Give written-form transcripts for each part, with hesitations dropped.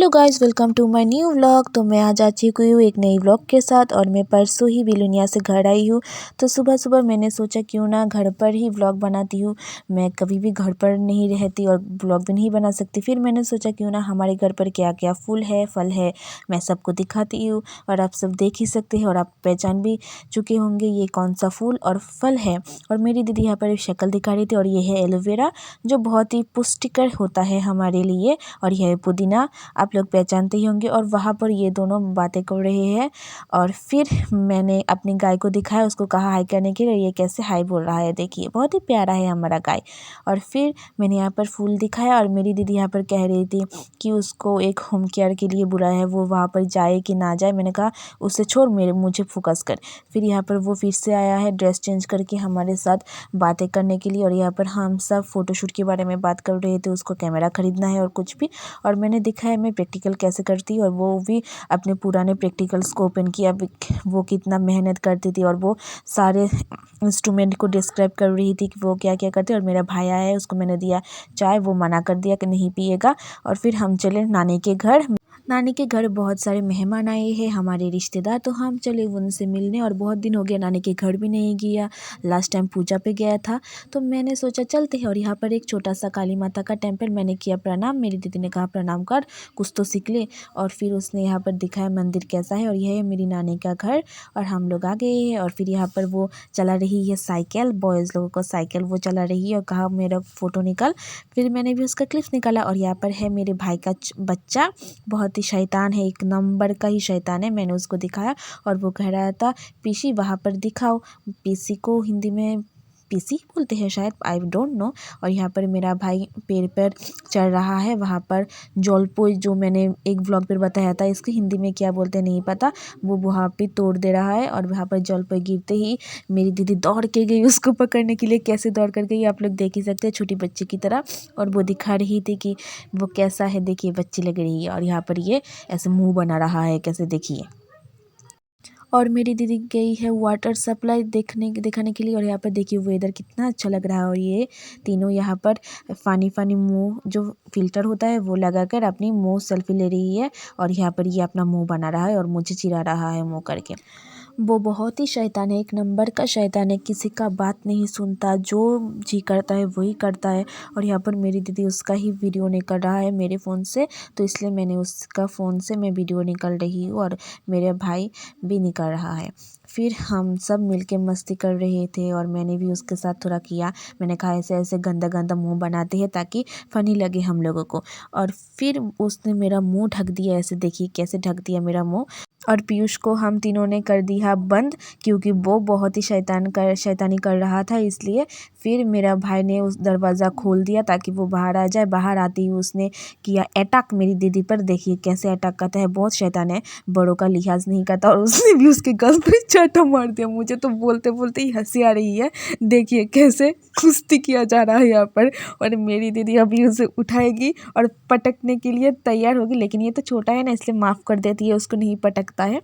Hello guys, welcome to my new vlog. तो मैं आज आ चुकी हूँ एक नई व्लॉग के साथ और मैं परसों ही बिलोनिया से घर आई हूँ। तो सुबह सुबह मैंने सोचा क्यों ना घर पर ही व्लॉग बनाती हूँ। मैं कभी भी घर पर नहीं रहती और व्लॉग भी नहीं बना सकती। फिर मैंने सोचा क्यों ना हमारे घर पर क्या क्या फूल है, फल है, मैं सबको दिखाती हूँ और आप सब देख ही सकते हैं और आप पहचान भी चुके होंगे ये कौन सा फूल और फल है। और मेरी दीदी यहाँ पर शक्ल दिखा रही थी और ये है एलोवेरा, जो बहुत ही पुष्टिकर होता है हमारे लिए। और यह है पुदीना, आप लोग पहचानते ही होंगे। और वहाँ पर ये दोनों बातें कर रहे हैं और फिर मैंने अपनी गाय को दिखाया, उसको कहा हाय करने के लिए। ये कैसे हाय बोल रहा है, देखिए बहुत ही प्यारा है हमारा गाय। और फिर मैंने यहाँ पर फूल दिखाया और मेरी दीदी यहाँ पर कह रही थी कि उसको एक होम केयर के लिए बुलाया है, वो वहाँ पर जाए कि ना जाए। मैंने कहा उससे छोड़, मुझे फोकस कर। फिर यहाँ पर वो फिर से आया है ड्रेस चेंज करके हमारे साथ बातें करने के लिए। और यहाँ पर हम सब फ़ोटोशूट के बारे में बात कर रहे थे, उसको कैमरा ख़रीदना है और कुछ भी। और मैंने दिखाया मैं प्रैक्टिकल कैसे करती और वो भी अपने पुराने प्रैक्टिकल्स को ओपन किया, वो कितना मेहनत करती थी और वो सारे इंस्ट्रूमेंट को डिस्क्राइब कर रही थी कि वो क्या क्या करते। और मेरा भाई आया है, उसको मैंने दिया चाय, वो मना कर दिया कि नहीं पिएगा। और फिर हम चले नानी के घर। नानी के घर बहुत सारे मेहमान आए हैं, हमारे रिश्तेदार, तो हम चले उनसे मिलने। और बहुत दिन हो गया नानी के घर भी नहीं गया, लास्ट टाइम पूजा पे गया था। तो मैंने सोचा चलते हैं। और यहाँ पर एक छोटा सा काली माता का टेम्पल, मैंने किया प्रणाम। मेरी दीदी ने कहा प्रणाम कर, कुछ तो सीख ले। और फिर उसने यहाँ पर दिखाया मंदिर कैसा है। और यह है मेरी नानी का घर और हम लोग आ गए हैं। और फिर यहाँ पर वो चला रही है साइकिल, बॉयज़ लोगों को साइकिल वो चला रही है और कहा मेरा फ़ोटो निकाल। फिर मैंने भी उसका क्लिप्स निकाला। और यहाँ पर है मेरे भाई का बच्चा, बहुत ही शैतान है, एक नंबर का ही शैतान है। मैंने उसको दिखाया और वो कह रहा था पीसी वहाँ पर दिखाओ। पीसी को हिंदी में पीसी बोलते हैं शायद, आई डोंट नो। और यहाँ पर मेरा भाई पेड़ पर चढ़ रहा है, वहाँ पर जलपोई, जो मैंने एक व्लॉग पर बताया था, इसको हिंदी में क्या बोलते नहीं पता, वो वहाँ पे तोड़ दे रहा है। और वहाँ पर जलपोई गिरते ही मेरी दीदी दौड़ के गई उसको पकड़ने के लिए। कैसे दौड़ कर गई आप लोग देख ही सकते हैं, छोटी बच्ची की तरह। और वो दिखा रही थी कि वो कैसा है, देखिए बच्ची लग रही है। और यहाँ पर ये ऐसे मुंह बना रहा है, कैसे देखिए। और मेरी दीदी गई है वाटर सप्लाई दिखाने के लिए। और यहाँ पर देखिए वेदर कितना अच्छा लग रहा है। और ये तीनों यहाँ पर फ़नी मुंह जो फ़िल्टर होता है वो लगाकर अपनी मुंह सेल्फी ले रही है। और यहाँ पर ये अपना मुंह बना रहा है और मुझे चिढ़ा रहा है मुंह करके। वो बहुत ही शैतान है, एक नंबर का शैतान है, किसी का बात नहीं सुनता, जो जी करता है वही करता है। और यहाँ पर मेरी दीदी उसका ही वीडियो निकल रहा है मेरे फ़ोन से, तो इसलिए मैंने उसका फ़ोन से मैं वीडियो निकाल रही हूँ और मेरे भाई भी निकल रहा है। फिर हम सब मिलके मस्ती कर रहे थे और मैंने भी उसके साथ थोड़ा किया। मैंने कहा ऐसे ऐसे गंदा गंदा मुंह बनाते हैं ताकि फ़नी लगे हम लोगों को। और फिर उसने मेरा मुंह ढक दिया, ऐसे देखिए कैसे ढक दिया मेरा मुंह। और पीयूष को हम तीनों ने कर दिया बंद, क्योंकि वो बहुत ही शैतानी कर रहा था, इसलिए। फिर मेरा भाई ने उस दरवाज़ा खोल दिया ताकि वो बाहर आ जाए। बाहर आते ही उसने किया अटैक मेरी दीदी पर, देखिए कैसे अटैक करता है, बहुत शैतान है, बड़ों का लिहाज नहीं करता। और उसने भी उसके गल पे चाटा मार दिया। मुझे तो बोलते बोलते ही हंसी आ रही है, देखिए कैसे कुश्ती किया जा रहा है यहाँ पर। और मेरी दीदी अभी उसे उठाएगी और पटकने के लिए तैयार होगी, लेकिन ये तो छोटा है ना, इसलिए माफ़ कर देती है, उसको नहीं पटकता है।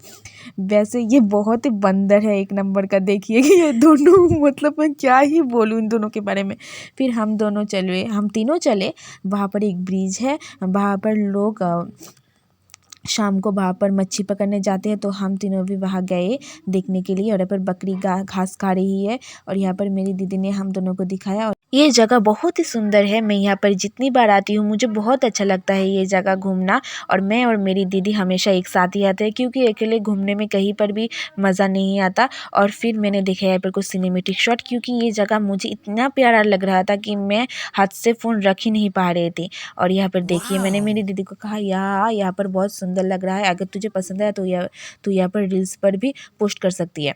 वैसे ये बहुत ही बंदर है एक नंबर का, देखिए कि ये दोनों मतलब मैं क्या ही बोलूँ इन दोनों के बारे में। फिर हम तीनों चले, वहाँ पर एक ब्रिज है, वहाँ पर लोग शाम को वहाँ पर मच्छी पकड़ने जाते हैं, तो हम तीनों भी वहाँ गए देखने के लिए। और यहाँ पर बकरी घास खा रही है और यहाँ पर मेरी दीदी ने हम दोनों को दिखाया। और ये जगह बहुत ही सुंदर है, मैं यहाँ पर जितनी बार आती हूँ मुझे बहुत अच्छा लगता है ये जगह घूमना। और मैं और मेरी दीदी हमेशा एक साथ ही आते हैं, क्योंकि अकेले घूमने में कहीं पर भी मज़ा नहीं आता। और फिर मैंने देखा यहाँ पर कुछ सिनेमेटिक शॉट, क्योंकि ये जगह मुझे इतना प्यारा लग रहा था कि मैं हाथ से फ़ोन रख ही नहीं पा रही थी। और यहाँ पर देखिए मैंने मेरी दीदी को कहा यहाँ पर बहुत सुंदर लग रहा है, अगर तुझे पसंद आया तो यहाँ पर रील्स पर भी पोस्ट कर सकती है।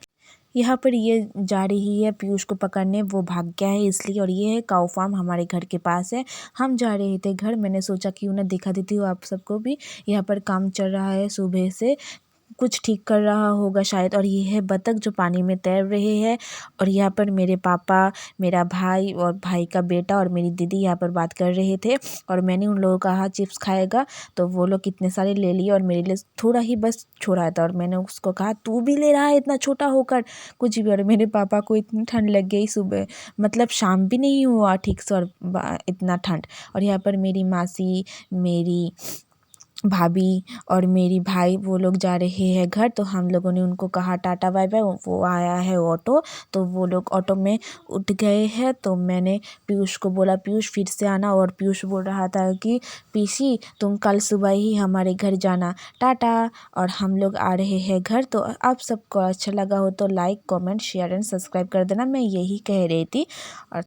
यहाँ पर ये जा रही है पीयूष को पकड़ने, वो भाग गया है इसलिए। और ये है काऊ फार्म, हमारे घर के पास है। हम जा रहे थे घर, मैंने सोचा क्यों ना दिखा देती हूँ आप सबको भी। यहाँ पर काम चल रहा है सुबह से, कुछ ठीक कर रहा होगा शायद। और ये है बतख जो पानी में तैर रहे हैं। और यहाँ पर मेरे पापा, मेरा भाई और भाई का बेटा और मेरी दीदी यहाँ पर बात कर रहे थे। और मैंने उन लोगों को कहा चिप्स खाएगा, तो वो लोग कितने सारे ले लिए और मेरे लिए थोड़ा ही बस छोड़ा था। और मैंने उसको कहा तू भी ले रहा है इतना छोटा होकर, कुछ भी। और मेरे पापा को इतनी ठंड लग गई सुबह, मतलब शाम भी नहीं हुआ ठीक से और इतना ठंड। और यहाँ पर मेरी मासी, मेरी भाभी और मेरी भाई वो लोग जा रहे हैं घर, तो हम लोगों ने उनको कहा टाटा बाय बाय। वो आया है ऑटो, तो वो लोग ऑटो में उठ गए हैं। तो मैंने पीयूष को बोला पीयूष फिर से आना, और पीयूष बोल रहा था कि पीसी तुम कल सुबह ही हमारे घर जाना, टाटा। और हम लोग आ रहे हैं घर। तो आप सबको अच्छा लगा हो तो like comment share and subscribe कर देना, मैं यही कह रही थी। और